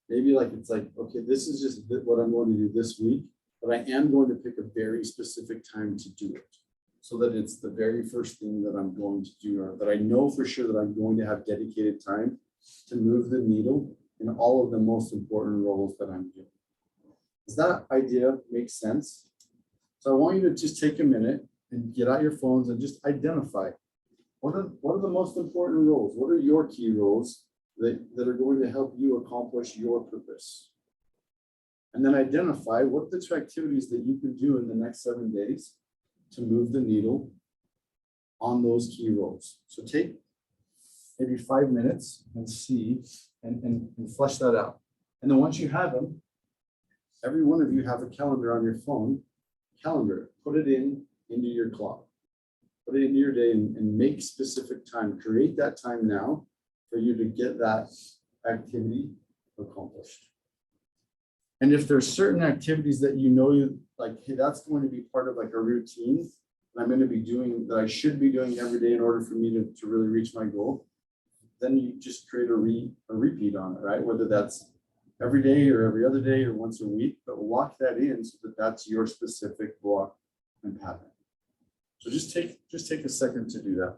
Maybe like it's like, okay, this is just what I'm going to do this week, but I am going to pick a very specific time to do it, so that it's the very first thing that I'm going to do, or that I know for sure that I'm going to have dedicated time to move the needle in all of the most important roles that I'm doing. Does that idea make sense? So I want you to just take a minute and get out your phones and just identify what are the most important roles? What are your key roles that are going to help you accomplish your purpose? And then identify what the 2 activities that you can do in the next 7 days to move the needle on those key roles. So take maybe 5 minutes and see and flesh that out. And then once you have them, every one of you have a calendar on your phone. Calendar, put it into your clock. Put it into your day and make specific time. Create that time now for you to get that activity accomplished. And if there's certain activities that you know you like, hey, that's going to be part of like a routine that I'm going to be doing, that I should be doing every day in order for me to really reach my goal, then you just create a repeat on it, right? Whether that's every day or every other day or once a week, but lock that in so that that's your specific block and pattern. So just take a second to do that.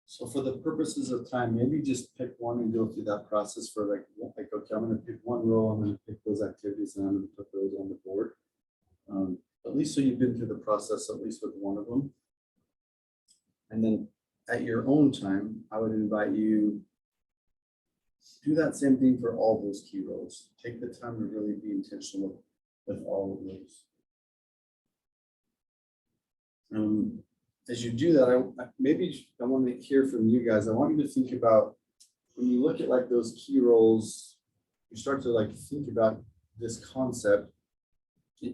So for the purposes of time, maybe just pick one and go through that process for like, okay, I'm gonna pick one row, I'm gonna pick those activities and I'm gonna put those on the board. At least so you've been through the process, at least with one of them. And then at your own time, I would invite you do that same thing for all those key roles. Take the time to really be intentional with all of those. As you do that, I want to hear from you guys. I want you to think about when you look at like those key roles, you start to like think about this concept.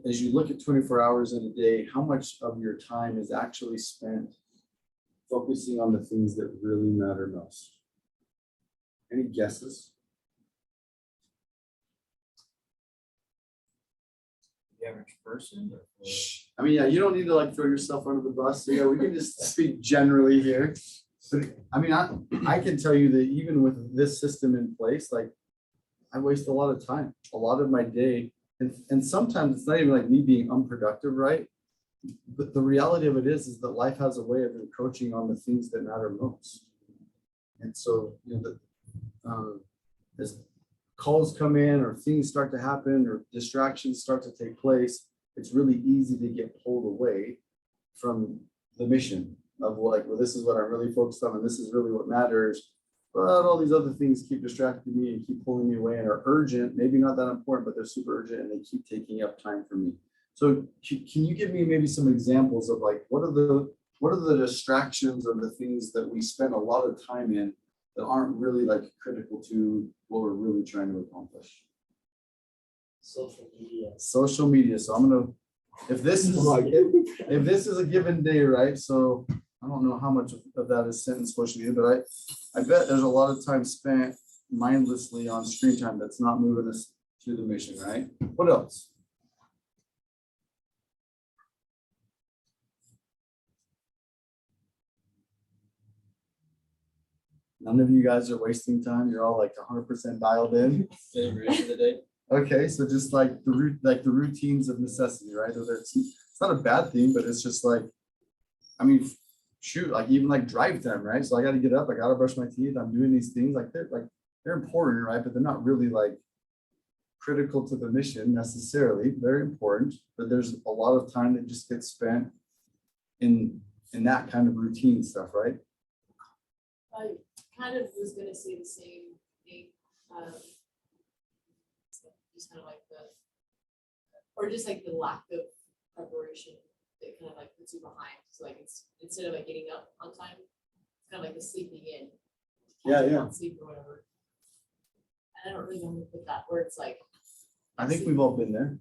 As you look at 24 hours in a day, how much of your time is actually spent focusing on the things that really matter most? Any guesses? The average person? I mean, yeah, you don't need to like throw yourself under the bus. So yeah, we can just speak generally here. But I mean, I can tell you that even with this system in place, like I waste a lot of time, a lot of my day. And sometimes it's not even like me being unproductive, right? But the reality of it is that life has a way of encroaching on the things that matter most. And so, you know, as calls come in or things start to happen or distractions start to take place, it's really easy to get pulled away from the mission of like, well, this is what I'm really focused on and this is really what matters. But all these other things keep distracting me and keep pulling me away and are urgent, maybe not that important, but they're super urgent and they keep taking up time for me. So can you give me maybe some examples of like, what are the distractions or the things that we spend a lot of time in that aren't really like critical to what we're really trying to accomplish? Social media. Social media. So I'm gonna, if this is a given day, right? So I don't know how much of that is sent in social media, but I bet there's a lot of time spent mindlessly on screen time that's not moving us to the mission, right? What else? None of you guys are wasting time. You're all like 100% dialed in. Favorite of the day. Okay, so just like the routines of necessity, right? It's not a bad thing, but it's just like, I mean, shoot, like even like drive time, right? So I got to get up, I got to brush my teeth. I'm doing these things they're important, right? But they're not really like critical to the mission necessarily. They're important, but there's a lot of time that just gets spent in that kind of routine stuff, right? I kind of was gonna say the same thing. Just kind of like or just like the lack of preparation that kind of like puts you behind. So like it's instead of like getting up on time, it's kind of like the sleeping in. Yeah. Sleep or whatever. And I don't really know how to put that where it's like. I think we've all been there.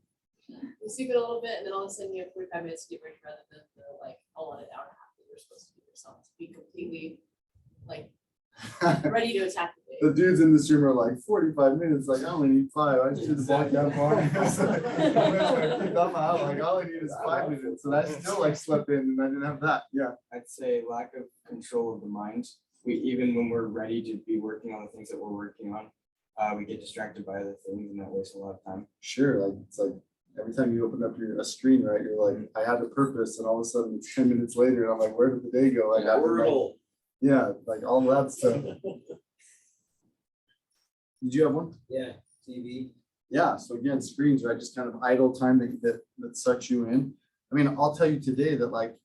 You sleep it a little bit and then all of a sudden you have 45 minutes to get ready rather than the like all in an hour and a half that you're supposed to give yourself to be completely like ready to attack the day. The dudes in this room are like 45 minutes, like I only need 5. I just did the walk down far. I'm out, like all I need is 5 minutes. And I still like slept in and I didn't have that. Yeah. I'd say lack of control of the mind. Even when we're ready to be working on the things that we're working on, we get distracted by other things and that wastes a lot of time. Sure, like it's like every time you open up a screen, right? You're like, I had a purpose, and all of a sudden it's 10 minutes later, and I'm like, where did the day go? Like, Brutal. Yeah, like all that stuff. Did you have one? Yeah, TV. Yeah, so again, screens, right? Just kind of idle time that sucks you in. I mean, I'll tell you today that like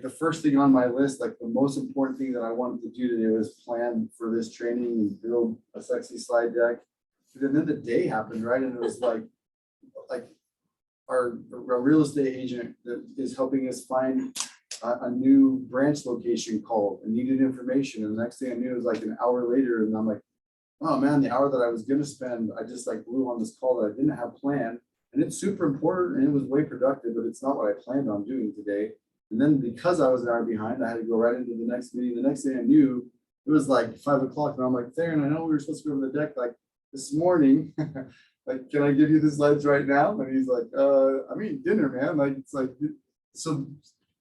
the first thing on my list, like the most important thing that I wanted to do today was plan for this training and build a sexy slide deck. But then the day happened, right? And it was like our real estate agent that is helping us find a new branch location called and needed information. And the next thing I knew, it was like an hour later, and I'm like, oh man, the hour that I was gonna spend, I just like blew on this call that I didn't have planned. And it's super important and it was way productive, but it's not what I planned on doing today. And then because I was an hour behind, I had to go right into the next meeting. The next thing I knew, it was like 5 o'clock. And I'm like, Theron, I know we were supposed to go over the deck like this morning. Like, can I give you the slides right now? And he's like, I mean, dinner, man. Like, it's like, so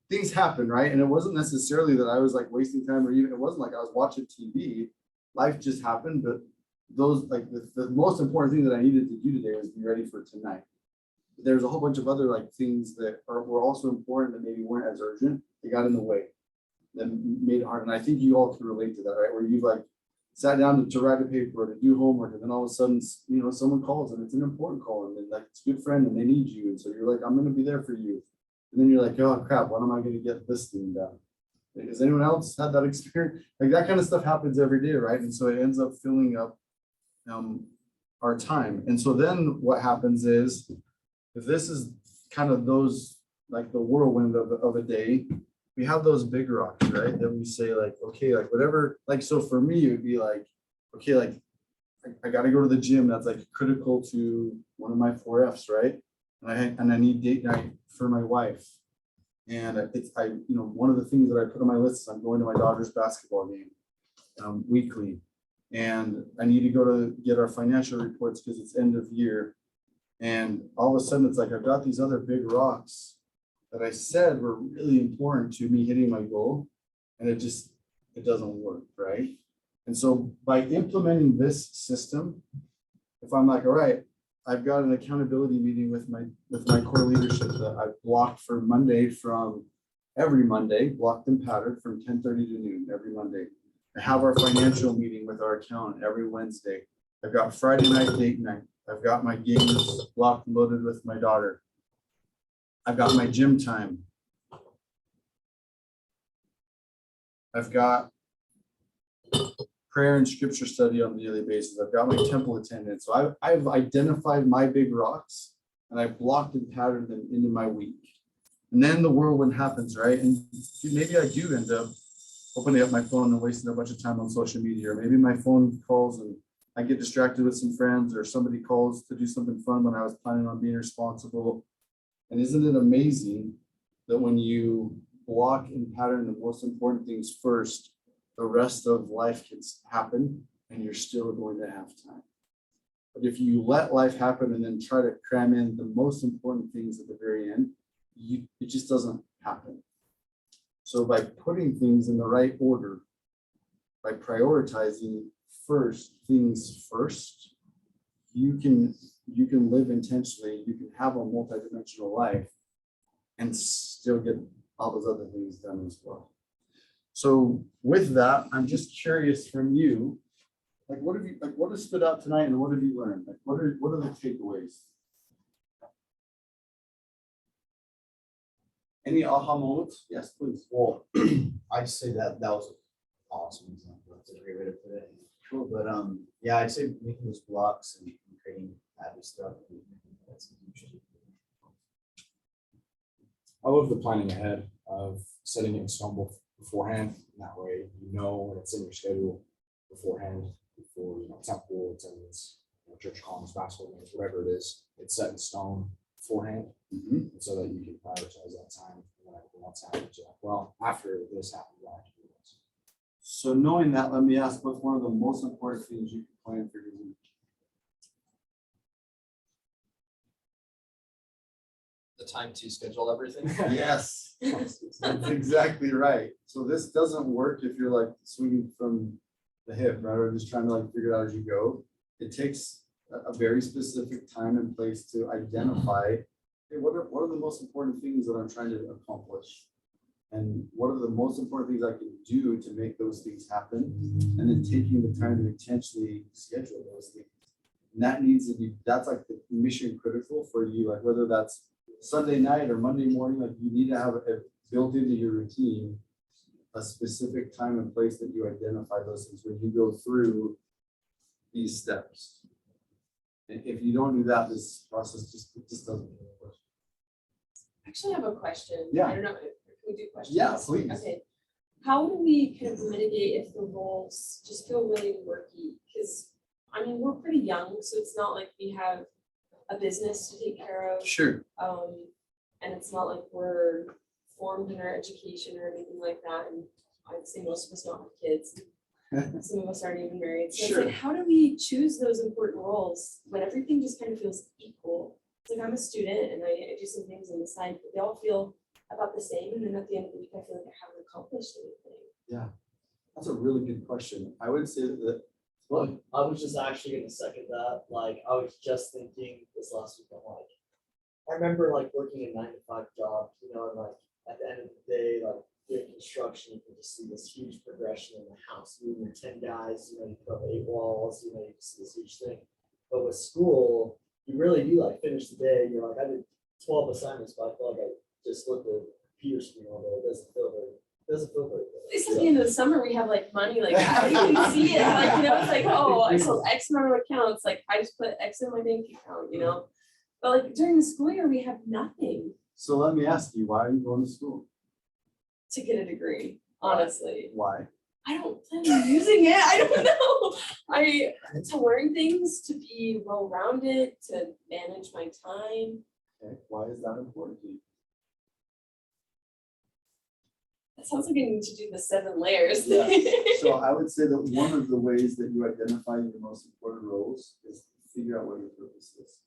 things happen, right? And it wasn't necessarily that I was like wasting time, or even it wasn't like I was watching TV. Life just happened. But those, like the most important thing that I needed to do today was be ready for tonight. There's a whole bunch of other like things that were also important that maybe weren't as urgent. They got in the way, that made it hard. And I think you all can relate to that, right? Where you've like sat down to write a paper or to do homework, and then all of a sudden, you know, someone calls and it's an important call, and then like it's a good friend and they need you, and so you're like, I'm going to be there for you. And then you're like, oh crap, when am I going to get this thing done? Has anyone else had that experience? Like that kind of stuff happens every day, right? And so it ends up filling up our time. And so then what happens is, if this is kind of those, like the whirlwind of a day, we have those big rocks, right? That we say like, okay, like whatever, like, so for me, it would be like, okay, like I got to go to the gym. That's like critical to one of my 4 F's, right? And I need date night for my wife. And one of the things that I put on my list is I'm going to my daughter's basketball game weekly. And I need to go to get our financial reports because it's end of year. And all of a sudden it's like, I've got these other big rocks that I said were really important to me hitting my goal. And it doesn't work, right? And so by implementing this system, if I'm like, all right, I've got an accountability meeting with my core leadership that I've blocked for Monday, from every Monday, blocked and patterned from 10:30 to noon every Monday. I have our financial meeting with our accountant every Wednesday. I've got Friday night date night. I've got my games locked and loaded with my daughter. I've got my gym time. I've got prayer and scripture study on a daily basis. I've got my temple attendance. So I've identified my big rocks and I've blocked and patterned them into my week. And then the whirlwind happens, right? And maybe I do end up opening up my phone and wasting a bunch of time on social media, or maybe my phone calls and I get distracted with some friends, or somebody calls to do something fun when I was planning on being responsible. And isn't it amazing that when you block and pattern the most important things first, the rest of life can happen and you're still going to have time. But if you let life happen and then try to cram in the most important things at the very end, it just doesn't happen. So by putting things in the right order, by prioritizing things first, you can live intentionally, you can have a multidimensional life and still get all those other things done as well. So with that, I'm just curious from you, like what has stood out tonight and what have you learned? Like what are the takeaways? Any aha moments? Yes, please. Well, I'd say that was an awesome example. That's a great way to put it. Cool. But yeah, I'd say making those blocks and creating habit stuff. That's a huge thing. I love the planning ahead of setting it in stone beforehand. That way, you know when it's in your schedule beforehand, before temple attendance, church columns, basketball games, whatever it is, it's set in stone beforehand, so that you can prioritize that time when everything else happens. Like, well, after this happens, I have to do this. So knowing that, let me ask, what's one of the most important things you can plan for your week? The time to schedule everything. Yes, that's exactly right. So this doesn't work if you're like swinging from the hip, right? Or just trying to like figure it out as you go. It takes a very specific time and place to identify, hey, what are the most important things that I'm trying to accomplish? And what are the most important things I can do to make those things happen? And then taking the time to intentionally schedule those things. And that needs to be, that's like the mission critical for you, like whether that's Sunday night or Monday morning, like you need to have it built into your routine, a specific time and place that you identify those things when you go through these steps. And if you don't do that, this process just doesn't work. Actually, I have a question. Yeah. I don't know, can we do questions? Yeah, please. Okay. How do we kind of mitigate if the roles just feel really murky? Because, I mean, we're pretty young, so it's not like we have a business to take care of. Sure. And it's not like we're formed in our education or anything like that. And I'd say most of us don't have kids. Some of us aren't even married. So Sure. it's like, how do we choose those important roles when everything just kind of feels equal? It's like I'm a student and I do some things on the side, but they all feel about the same. And then at the end of the week, I feel like I haven't accomplished anything. Yeah, that's a really good question. I would say that, Well, I was just actually gonna second that. Like, I was just thinking this last week, I'm like, I remember like working a 9-to-5 job, you know, and like at the end of the day, like doing construction, you can just see this huge progression in the house. Moving 10 guys, you know, you put up 8 walls, you know, you see this huge thing. But with school, you really do like finish the day. You're like, I did 12 assignments, but I feel like I just looked at Peter screen all day. It doesn't feel very good. At least at the end of the summer, we have like money, like you can see it, like, you know, it's like, oh, I sold X amount of accounts, like I just put X in my bank account, you know? But like during the school year, we have nothing so let me ask you, why are you going to school? to get a degree, honestly. Why? I don't plan on using it, I don't know. To learn things, to be well-rounded, to manage my time. Okay, why is that important to you? That sounds like I need to do the 7 layers. Yeah. So I would say that one of the ways that you identify your most important roles is to figure out what your purpose is.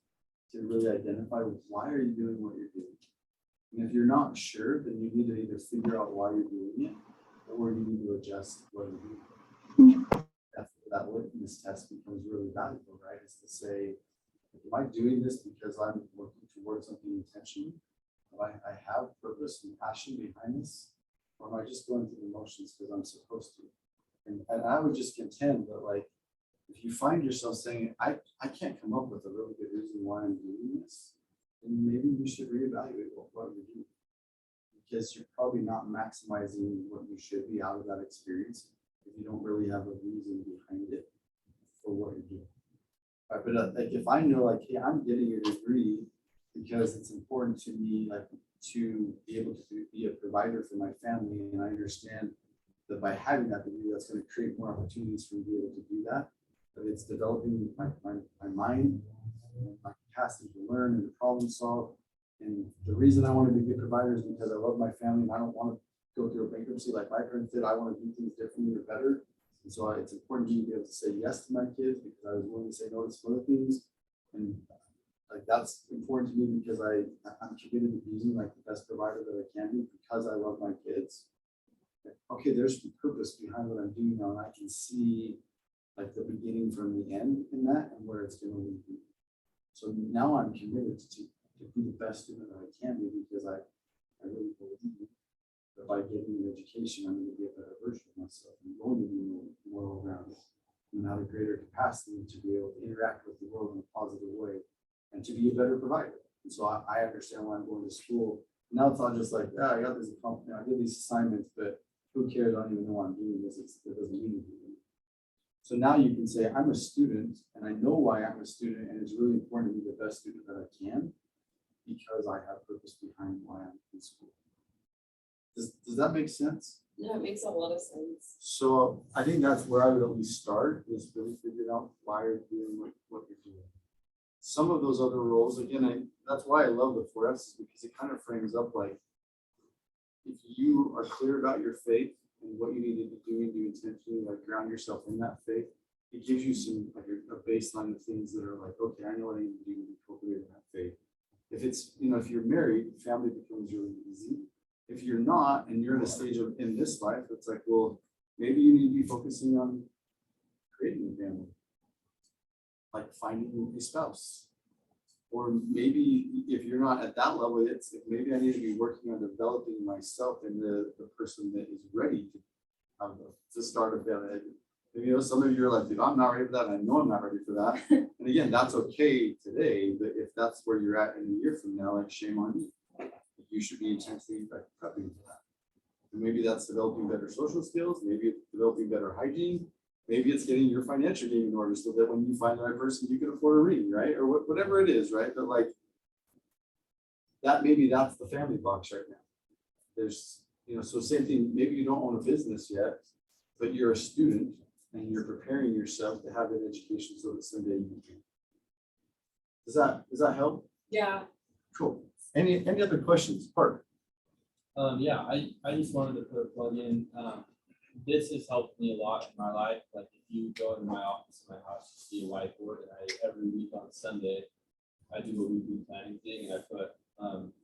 To really identify why are you doing what you're doing. And if you're not sure, then you need to either figure out why you're doing it or you need to adjust what you're doing. That litmus test becomes really valuable, right? Is to say, am I doing this because I'm working towards something intentionally? Do I have purpose and passion behind this? Or am I just going through the motions because I'm supposed to? And I would just contend that, like, if you find yourself saying, I can't come up with a really good reason why I'm doing this, then maybe you should reevaluate what you're doing. Because you're probably not maximizing what you should be out of that experience if you don't really have a reason behind it for what you're doing. Right, but like if I know, like, hey, I'm getting a degree because it's important to me, like, to be able to be a provider for my family, and I understand that by having that degree, that's going to create more opportunities for me to be able to do that. But it's developing my mind, my capacity to learn and to problem solve. And the reason I want to be a good provider is because I love my family and I don't want to go through a bankruptcy like my parents did. I want to do things differently or better. And so it's important to me to be able to say yes to my kids because I was willing to say no to some other things. And like that's important to me because I'm committed to being like the best provider that I can be because I love my kids. Okay, there's the purpose behind what I'm doing now, and I can see like the beginning from the end in that and where it's going to lead me. So now I'm committed to be the best student that I can be because I really believe that by getting an education, I'm going to be a better version of myself. I'm going to be more well-rounded and have a greater capacity to be able to interact with the world in a positive way and to be a better provider. And so I understand why I'm going to school. Now it's not just like, I got this, I did these assignments, but who cares? I don't even know why I'm doing this. It doesn't mean anything. So now you can say, I'm a student and I know why I'm a student, and it's really important to be the best student that I can because I have purpose behind why I'm in school. Does that make sense? Yeah, it makes a lot of sense. So I think that's where I would at least start, is really figuring out why you're doing what you're doing. Some of those other roles, again, that's why I love the 4Fs, because it kind of frames up like, if you are clear about your faith and what you need to be doing to intentionally like ground yourself in that faith, it gives you some like a baseline of things that are like, okay, I know what I need to do to cultivate that faith. If it's, if you're married, family becomes really easy. If you're not, and you're in a stage of in this life, it's like, well, maybe you need to be focusing on creating a family, like finding a spouse, Or maybe if you're not at that level, it's maybe I need to be working on developing myself and the person that is ready to start a family. Maybe, you know, some of you are like, dude, I'm not ready for that. And I know I'm not ready for that. And again, that's okay today, but if that's where you're at in a year from now, like shame on you. You should be intensely prepping for that. And maybe that's developing better social skills. Maybe it's developing better hygiene. Maybe it's getting your financial game in order so that when you find the right person, you can afford a ring, right? Or whatever it is, right? But like that, maybe that's the family box right now. There's, you know, so same thing, maybe you don't own a business yet, but you're a student and you're preparing yourself to have an education so that someday you can. Does that help? Yeah. Cool. Any other questions? Park? Yeah, I just wanted to put a plug in. This has helped me a lot in my life. Like if you go into my office in my house, you see a whiteboard, and every week on Sunday, I do a weekly planning thing, and I put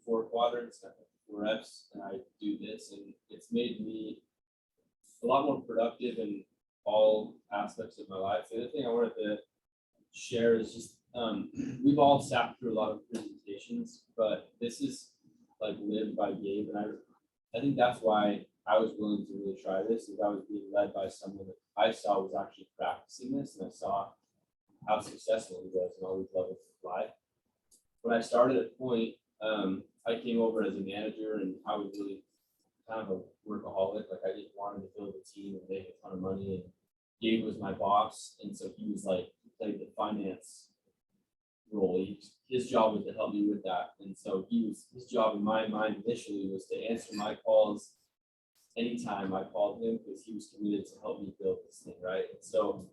4 quadrants, I put 4 F's, and I do this, and it's made me a lot more productive in all aspects of my life. The other thing I wanted to share is just we've all sat through a lot of presentations, but this is like lived by Gabe, and I think that's why I was willing to really try this, is I was being led by someone that I saw was actually practicing this, and I saw how successful he was in all these levels of life. When I started at Point, I came over as a manager, and I was really kind of a workaholic. Like I just wanted to build a team and make a ton of money, and Gabe was my boss, and so he was like, he played the finance role. His job was to help me with that, and so his job in my mind initially was to answer my calls anytime I called him, because he was committed to help me build this thing, right? And so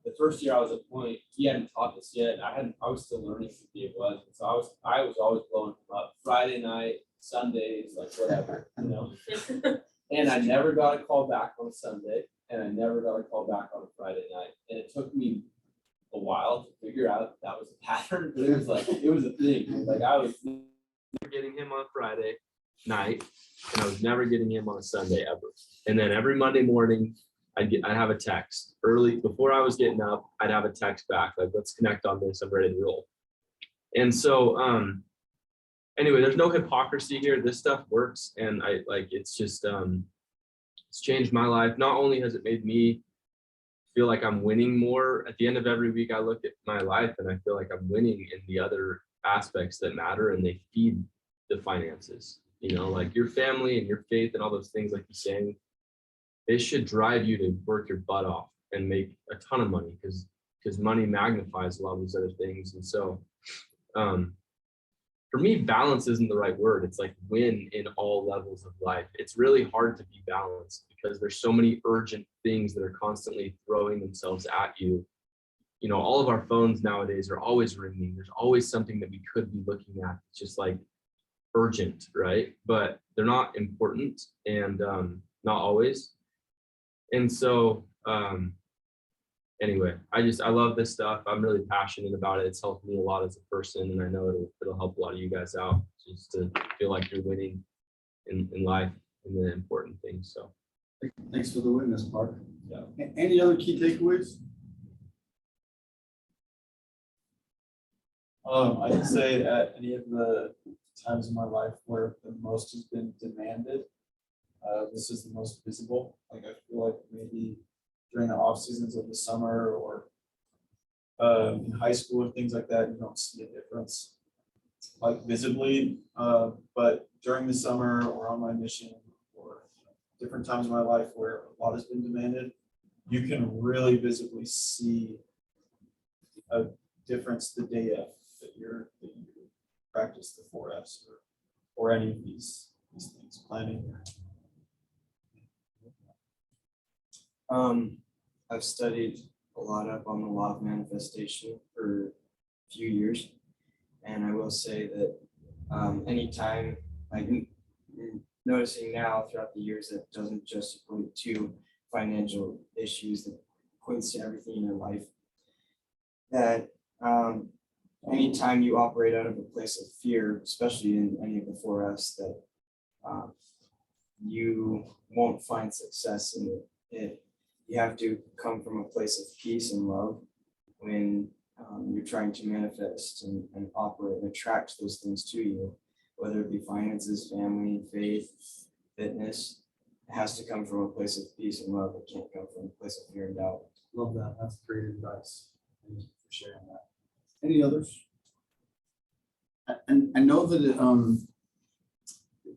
the first year I was at Point, he hadn't taught this yet. I was still learning who Gabe was, and so I was always blowing him up Friday night, Sundays, like whatever, you know. And I never got a call back on Sunday, and I never got a call back on a Friday night, and it took me a while to figure out that was a pattern, but it was a thing. Like I was never getting him on Friday night, and I was never getting him on a Sunday ever. And then every Monday morning, I'd have a text early before I was getting up. I'd have a text back like, "Let's connect on this. I'm ready to roll." And so, anyway, there's no hypocrisy here. This stuff works, and I like. It's just, it's changed my life. Not only has it made me feel like I'm winning more at the end of every week, I look at my life and I feel like I'm winning in the other aspects that matter, and they feed the finances. You know, like your family and your faith and all those things, like you're saying, they should drive you to work your butt off and make a ton of money, because money magnifies a lot of these other things. And so for me, balance isn't the right word. It's like win in all levels of life. It's really hard to be balanced because there's so many urgent things that are constantly throwing themselves at you. You know, all of our phones nowadays are always ringing. There's always something that we could be looking at. It's just like urgent, right? But they're not important, and not always. And so anyway, I love this stuff. I'm really passionate about it. It's helped me a lot as a person, and I know it'll help a lot of you guys out, just to feel like you're winning in life and the important things. So Thanks for the witness, Park. Yeah. Any other key takeaways? I can say at any of the times in my life where the most has been demanded, this is the most visible. Like I feel like maybe during the off seasons of the summer or in high school and things like that, you don't see a difference like visibly. But during the summer or on my mission or different times in my life where a lot has been demanded, you can really visibly see a difference the day of that you practice the 4 F's or any of these things, planning. I've studied a lot up on the law of manifestation for a few years, and I will say that anytime, like noticing now throughout the years, that doesn't just equate to financial issues, that equates to everything in your life. That anytime you operate out of a place of fear, especially in any of the 4 F's, that you won't find success in it. You have to come from a place of peace and love when you're trying to manifest and operate and attract those things to you, whether it be finances, family, faith, fitness. It has to come from a place of peace and love. It can't come from a place of fear and doubt. Love that. That's great advice. Thank you for sharing that. Any others? And I know that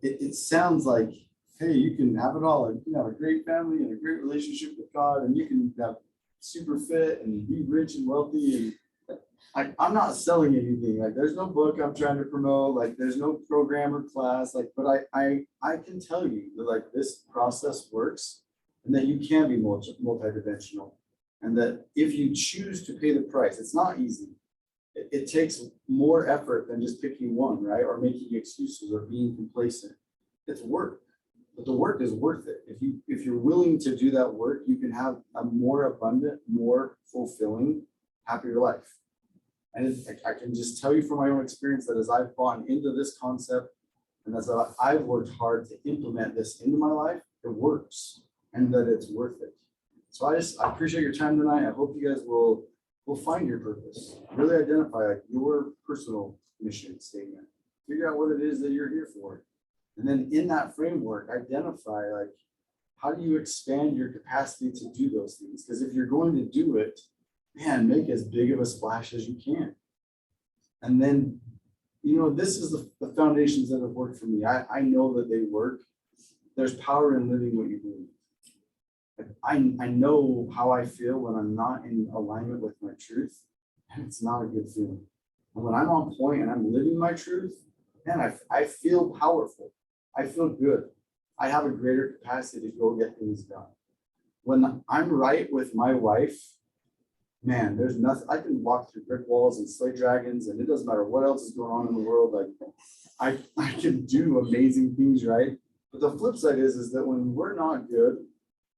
it sounds like, hey, you can have it all. You can have a great family and a great relationship with God, and you can have super fit and be rich and wealthy. And I'm not selling anything. Like, there's no book I'm trying to promote. Like, there's no program or class. Like, but I can tell you that, like, this process works, and that you can be multidimensional, and that if you choose to pay the price, it's not easy. It takes more effort than just picking one, right? Or making excuses or being complacent. It's work, but the work is worth it. If you're willing to do that work, you can have a more abundant, more fulfilling, happier life. And I can just tell you from my own experience that as I've gone into this concept and as I've worked hard to implement this into my life, it works, and that it's worth it. So I appreciate your time tonight. I hope you guys will find your purpose, really identify, like, your personal mission statement, figure out what it is that you're here for. And then in that framework, identify, like, how do you expand your capacity to do those things? Because if you're going to do it, man, make as big of a splash as you can. And then, this is the foundations that have worked for me. I know that they work. There's power in living what you believe. I know how I feel when I'm not in alignment with my truth, and it's not a good feeling. And when I'm on point and I'm living my truth, man, I feel powerful. I feel good. I have a greater capacity to go get things done. When I'm right with my wife, man, there's nothing. I can walk through brick walls and slay dragons, and it doesn't matter what else is going on in the world. Like, I can do amazing things, right? But the flip side is that when we're not good,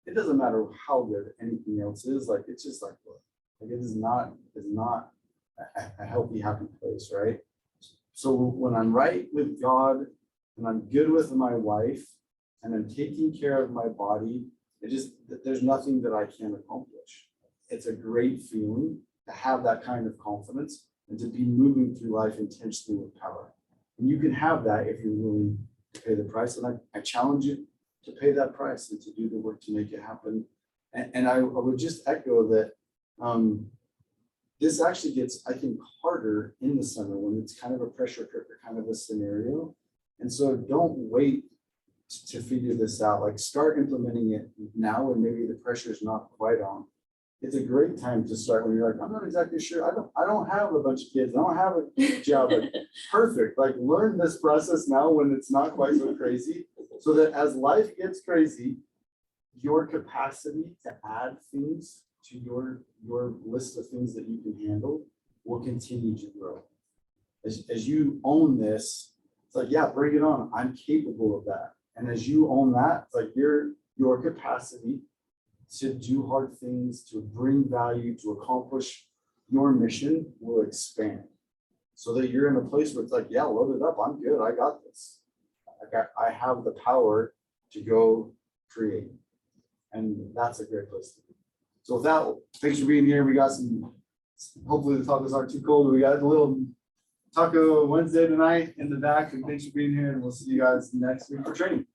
it doesn't matter how good anything else is. Like, it's just like it is not a healthy, happy place, right? So when I'm right with God and I'm good with my wife and I'm taking care of my body, there's nothing that I can't accomplish. It's a great feeling to have that kind of confidence and to be moving through life intentionally with power. And you can have that if you're willing to pay the price. And I challenge you to pay that price and to do the work to make it happen. And I would just echo that this actually gets, I think, harder in the summer when it's kind of a pressure cooker kind of a scenario. And so don't wait to figure this out. Like, start implementing it now when maybe the pressure is not quite on. It's a great time to start when you're like, I'm not exactly sure. I don't have a bunch of kids. I don't have a job. Like, perfect. Like, learn this process now when it's not quite so crazy, so that as life gets crazy, your capacity to add things to your list of things that you can handle will continue to grow. As you own this, it's like, yeah, bring it on. I'm capable of that. And as you own that, it's like your capacity to do hard things, to bring value, to accomplish your mission will expand, so that you're in a place where it's like, yeah, load it up. I'm good. I got this. I have the power to go create. And that's a great place to be. So with that, thanks for being here. We got hopefully the tacos aren't too cold. We got a little Taco Wednesday tonight in the back, and thanks for being here. And we'll see you guys next week for training.